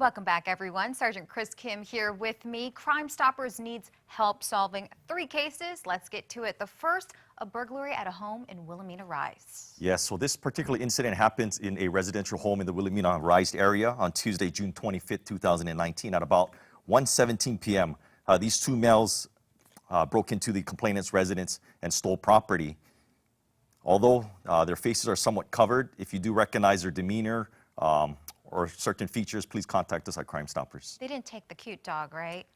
Welcome back, everyone. Sergeant Chris Kim here with me. Crime Stoppers needs help solving 3 cases. Let's get to it. The first, a burglary at a home in Wilhelmina Rise. Yes, so this particular incident happens in a residential home in the Wilhelmina Rise area on Tuesday, June 25th, 2019 at about 1:17 p.m. These two males broke into the complainant's residence and stole property. Although their faces are somewhat covered, if you do recognize their demeanor or certain features, please contact us at Crime Stoppers. They didn't take the cute dog, right?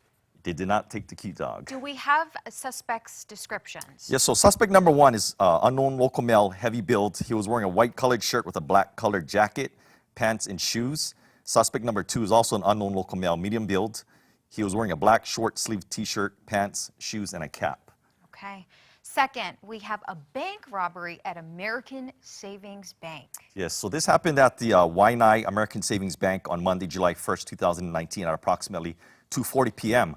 They did not take the cute dog. Do we have a suspect's descriptions? Yes, so suspect number 1 is unknown local male, heavy build. He was wearing a white colored shirt with a black colored jacket, pants, and shoes. Suspect number 2 is also an unknown local male, medium build. He was wearing a black short sleeve t-shirt, pants, shoes, and a cap. Okay. Second, we have a bank robbery at American Savings Bank. Yes, so this happened at the Waianae American Savings Bank on Monday, July 1st, 2019 at approximately 2:40 p.m.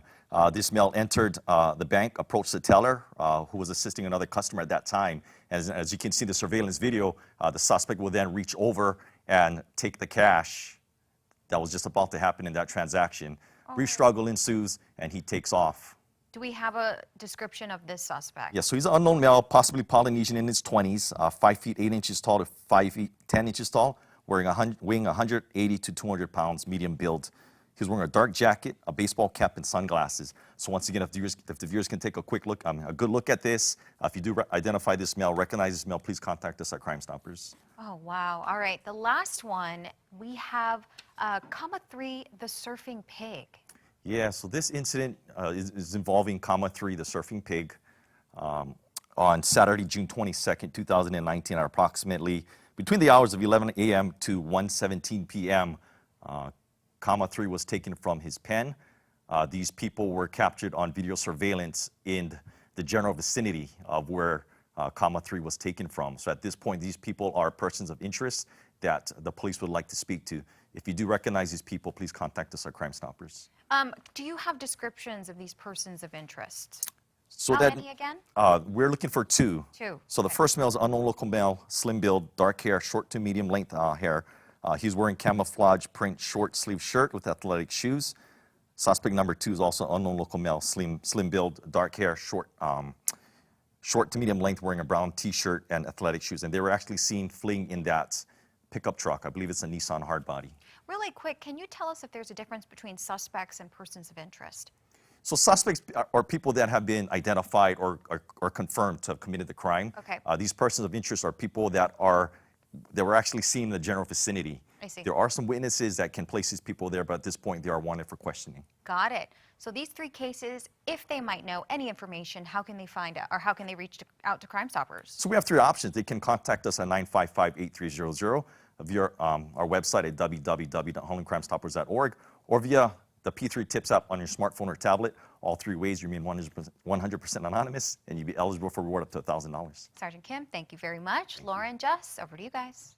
This male entered the bank, approached the teller, who was assisting another customer at that time. As you can see in the surveillance video, the suspect will then reach over and take the cash that was just about to happen in that transaction. Brief struggle ensues, and he takes off. Do we have a description of this suspect? Yes, so he's an unknown male, possibly Polynesian in his 20s, 5 feet 8 inches tall to 5 feet 10 inches tall, weighing 180 to 200 pounds, medium build. He's wearing a dark jacket, a baseball cap, and sunglasses. So once again, if the viewers can take a quick look, a good look at this, if you do identify this male, recognize this male, please contact us at Crime Stoppers. Oh, wow. All right. The last one, we have comma 3, the surfing pig. Yeah, so this incident is involving comma 3, the surfing pig, on Saturday, June 22nd, 2019 at approximately between the hours of 11 a.m. to 1:17 p.m. Comma 3 was taken from his pen. These people were captured on video surveillance in the general vicinity of where comma 3 was taken from. So at this point, these people are persons of interest that the police would like to speak to. If you do recognize these people, please contact us at Crime Stoppers. Do you have descriptions of these persons of interest? So How that many again? we're looking for 2. 2. So the first male is unknown local male, slim build, dark hair, short to medium length hair. He's wearing camouflage print short sleeve shirt with athletic shoes. Suspect number 2 is also unknown local male, slim build, dark hair, short to medium length, wearing a brown t-shirt and athletic shoes. And they were actually seen fleeing in that pickup truck. I believe it's a Nissan Hardbody. Really quick, can you tell us if there's a difference between suspects and persons of interest? So suspects are people that have been identified or confirmed to have committed the crime. Okay. These persons of interest are people that were actually seen in the general vicinity. I see. There are some witnesses that can place these people there, but at this point they are wanted for questioning. Got it. So these 3 cases, if they might know any information, how can they find out, or how can they reach out to Crime Stoppers? So we have 3 options. They can contact us at 955-8300 via our website at www.homelandcrimestoppers.org or via the P3 Tips app on your smartphone or tablet. All 3 ways you remain 100% anonymous, and you'll be eligible for reward up to $1,000. Sergeant Kim, thank you very much. Laura and Jess, over to you guys.